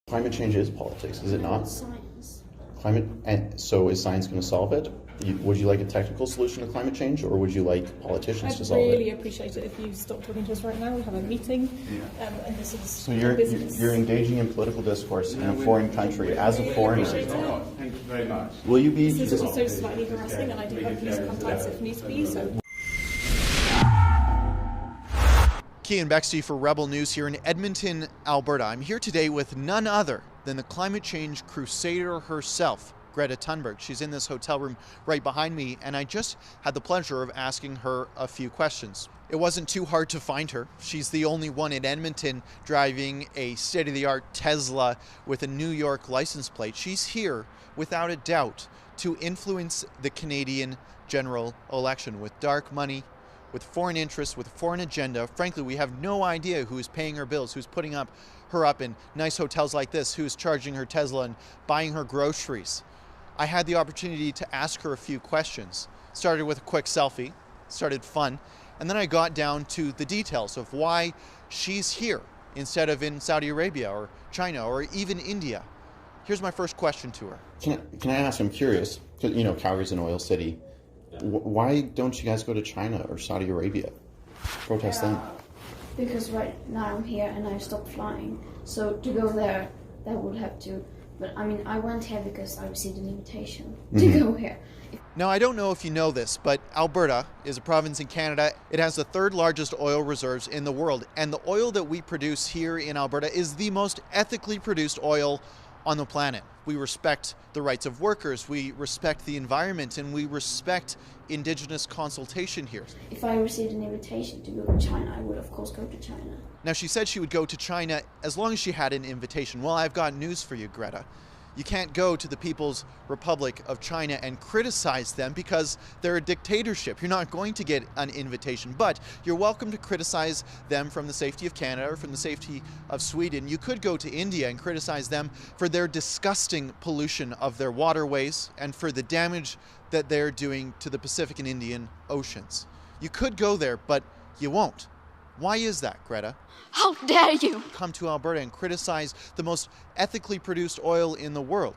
Climate change is politics, is it not? Science. And so is science going to solve it? Would you like a technical solution to climate change, or would you like politicians to solve it? I'd really appreciate it if you stop talking to us right now. We have a meeting, and this is So you're engaging in political discourse in a foreign country as a foreigner. Appreciate it. Thank you very much. Will you be? This is also slightly harassing, and I do have police contacts if needs be. So. Cian Bexty for Rebel News here in Edmonton, Alberta. I'm here today with none other than the climate change crusader herself, Greta Thunberg. She's in this hotel room right behind me, and I just had the pleasure of asking her a few questions. It wasn't too hard to find her. She's the only one in Edmonton driving a state-of-the-art Tesla with a New York license plate. She's here, without a doubt, to influence the Canadian general election with dark money, with foreign interests, with a foreign agenda. Frankly, we have no idea who is paying her bills, who's putting her up in nice hotels like this, who's charging her Tesla and buying her groceries. I had the opportunity to ask her a few questions. Started with a quick selfie, started fun, and then I got down to the details of why she's here instead of in Saudi Arabia or China or even India. Here's my first question to her. Can I ask? I'm curious. You know, Calgary's an oil city. Why don't you guys go to China or Saudi Arabia? Protest them. Because right now I'm here and I've stopped flying. So to go there, that would have to. But I mean, I went here because I received an invitation to go here. Now, I don't know if you know this, but Alberta is a province in Canada. It has the third largest oil reserves in the world. And the oil that we produce here in Alberta is the most ethically produced oil on the planet. We respect the rights of workers, we respect the environment, and we respect Indigenous consultation here. If I received an invitation to go to China, I would of course go to China. Now, she said she would go to China as long as she had an invitation. Well, I've got news for you, Greta. You can't go to the People's Republic of China and criticize them because they're a dictatorship. You're not going to get an invitation, but you're welcome to criticize them from the safety of Canada or from the safety of Sweden. You could go to India and criticize them for their disgusting pollution of their waterways and for the damage that they're doing to the Pacific and Indian Oceans. You could go there, but you won't. Why is that, Greta? How dare you! Come to Alberta and criticize the most ethically produced oil in the world.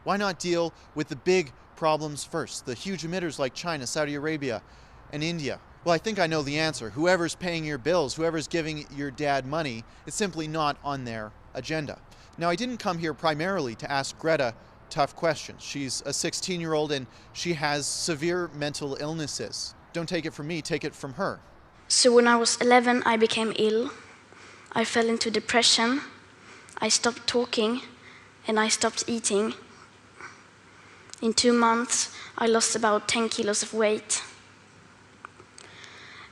Why not deal with the big problems first, the huge emitters like China, Saudi Arabia, and India? Well, I think I know the answer. Whoever's paying your bills, whoever's giving your dad money, it's simply not on their agenda. Now, I didn't come here primarily to ask Greta tough questions. She's a 16-year-old and she has severe mental illnesses. Don't take it from me, take it from her. So when I was 11, I became ill. I fell into depression. I stopped talking and I stopped eating. In 2 months, I lost about 10 kilos of weight.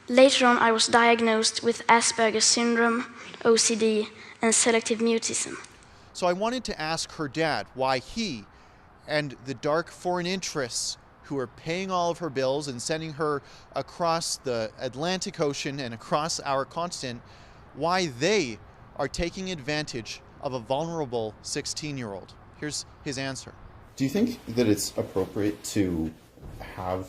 Later on, I was diagnosed with Asperger's syndrome, OCD, and selective mutism. So I wanted to ask her dad why he and the dark foreign interests who are paying all of her bills and sending her across the Atlantic Ocean and across our continent, why they are taking advantage of a vulnerable 16-year-old. Here's his answer. Do you think that it's appropriate to have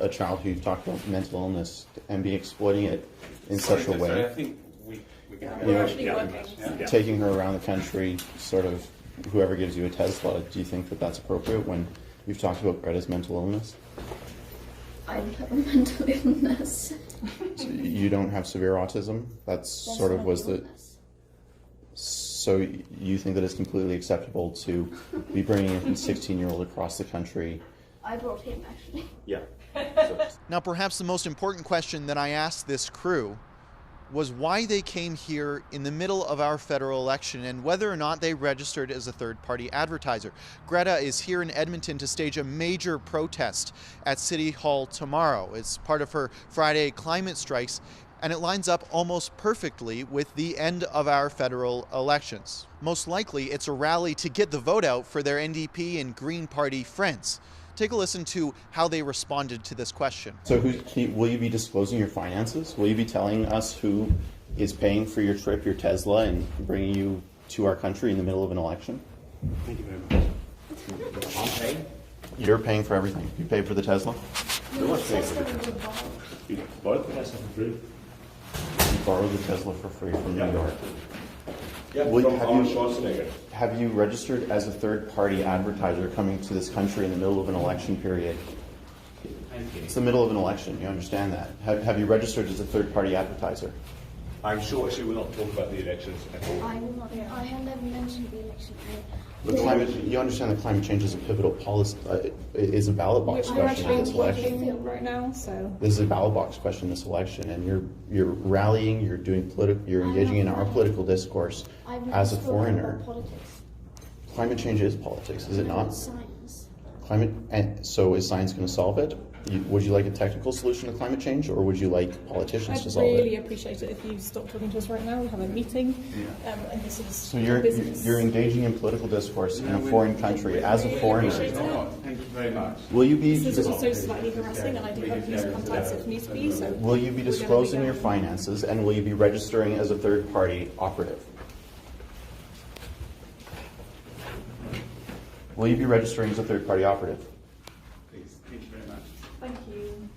a child who talked about mental illness and be exploiting it in such a way? I think we can We're actually working. Taking her around the country, sort of, whoever gives you a Tesla, do you think that that's appropriate when you've talked about Greta's mental illness? I don't have a mental illness. So you don't have severe autism? That's sort of was the... So you think that it's completely acceptable to be bringing a 16-year-old across the country? I brought him, actually. Yeah. Now, perhaps the most important question that I asked this crew was why they came here in the middle of our federal election and whether or not they registered as a third-party advertiser. Greta is here in Edmonton to stage a major protest at City Hall tomorrow. It's part of her Friday climate strikes, and it lines up almost perfectly with the end of our federal elections. Most likely, it's a rally to get the vote out for their NDP and Green Party friends. Take a listen to how they responded to this question. So will you be disclosing your finances? Will you be telling us who is paying for your trip, your Tesla, and bringing you to our country in the middle of an election? Thank you very much. I'm paying. You're paying for everything. You pay for the Tesla? No one's paying for everything. You borrowed the Tesla for free. You borrowed the Tesla for free from New York. Yeah, Well, from have Arnold you- Schwarzenegger. Have you registered as a third-party advertiser coming to this country in the middle of an election period? Thank you. It's the middle of an election, you understand that. Have you registered as a third-party advertiser? I'm sure she will not talk about the elections at all. I will not. I have never mentioned the election. You understand that climate change is a pivotal policy, is a ballot box We're question in actually this election. voting right now, so This is a ballot box question, this election, and you're rallying, you're engaging in our political discourse I've as a never spoken foreigner. about politics. Climate change is politics, is it not? Science. So is science going to solve it? Would you like a technical solution to climate change, or would you like politicians to I'd solve really it? appreciate it if you stop talking to us right now. We have a meeting, and this is So you're business. engaging in political discourse in a foreign country as a foreigner. Thank you very much. Will you be This is also slightly harassing, and I do have police contacts if needs be. So will you be we're gonna disclosing be your going- finances, and will you be registering as a third-party operative? Will you be registering as a third-party operative? Please, thank you very much. Thank you.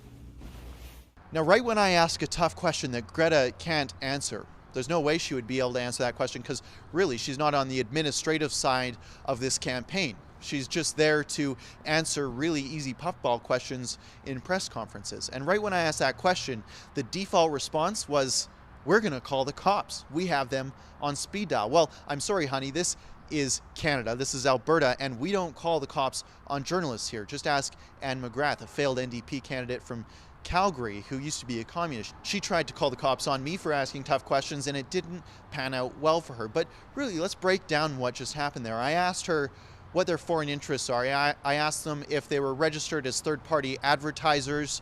Now, right when I ask a tough question that Greta can't answer, there's no way she would be able to answer that question because really she's not on the administrative side of this campaign. She's just there to answer really easy puffball questions in press conferences. And right when I asked that question, the default response was, we're going to call the cops. We have them on speed dial. Well, I'm sorry, honey, this is Canada, this is Alberta, and we don't call the cops on journalists here. Just ask Anne McGrath, a failed NDP candidate from Calgary who used to be a communist. She tried to call the cops on me for asking tough questions and it didn't pan out well for her. But really, let's break down what just happened there. I asked her what their foreign interests are. I asked them if they were registered as third-party advertisers,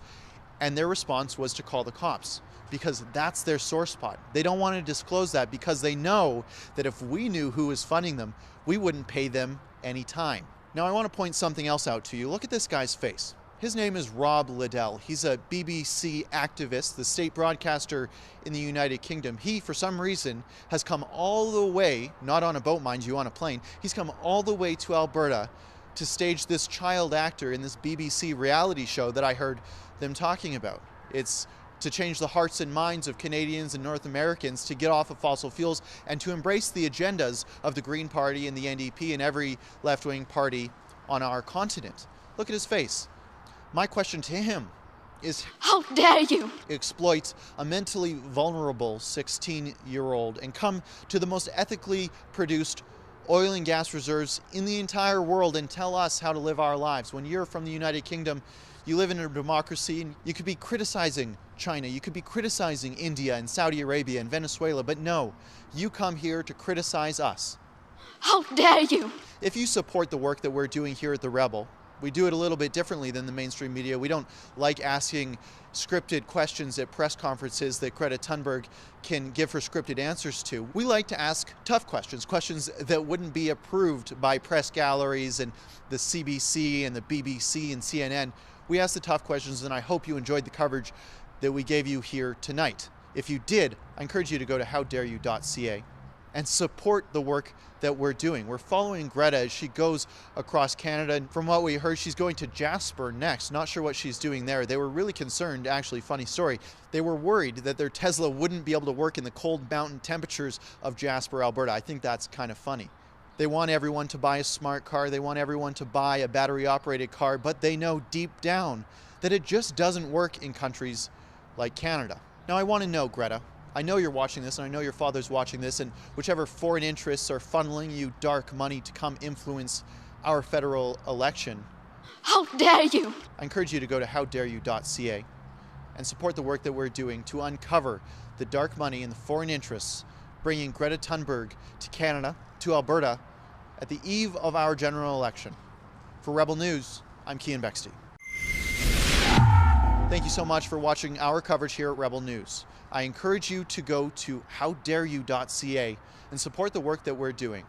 and their response was to call the cops because that's their sore spot. They don't want to disclose that because they know that if we knew who was funding them, we wouldn't pay them any time. Now, I want to point something else out to you. Look at this guy's face. His name is Rob Liddell. He's a BBC activist, the state broadcaster in the United Kingdom. He, for some reason, has come all the way, not on a boat, mind you, on a plane, he's come all the way to Alberta to stage this child actor in this BBC reality show that I heard them talking about. It's to change the hearts and minds of Canadians and North Americans to get off of fossil fuels and to embrace the agendas of the Green Party and the NDP and every left-wing party on our continent. Look at his face. My question to him is, How dare you? exploit a mentally vulnerable 16-year-old and come to the most ethically produced oil and gas reserves in the entire world and tell us how to live our lives. When you're from the United Kingdom, you live in a democracy, and you could be criticizing China, you could be criticizing India and Saudi Arabia and Venezuela, but no, you come here to criticize us. How dare you? If you support the work that we're doing here at The Rebel, we do it a little bit differently than the mainstream media. We don't like asking scripted questions at press conferences that Greta Thunberg can give her scripted answers to. We like to ask tough questions, questions that wouldn't be approved by press galleries and the CBC and the BBC and CNN. We ask the tough questions, and I hope you enjoyed the coverage that we gave you here tonight. If you did, I encourage you to go to howdareyou.ca and support the work that we're doing. We're following Greta as she goes across Canada. And from what we heard, she's going to Jasper next. Not sure what she's doing there. They were really concerned, actually, funny story. They were worried that their Tesla wouldn't be able to work in the cold mountain temperatures of Jasper, Alberta. I think that's kind of funny. They want everyone to buy a smart car. They want everyone to buy a battery-operated car, but they know deep down that it just doesn't work in countries like Canada. Now, I want to know, Greta, I know you're watching this, and I know your father's watching this, and whichever foreign interests are funneling you dark money to come influence our federal election, How dare you? I encourage you to go to howdareyou.ca and support the work that we're doing to uncover the dark money and the foreign interests bringing Greta Thunberg to Canada, to Alberta, at the eve of our general election. For Rebel News, I'm Cian Bexty. Thank you so much for watching our coverage here at Rebel News. I encourage you to go to howdareyou.ca and support the work that we're doing.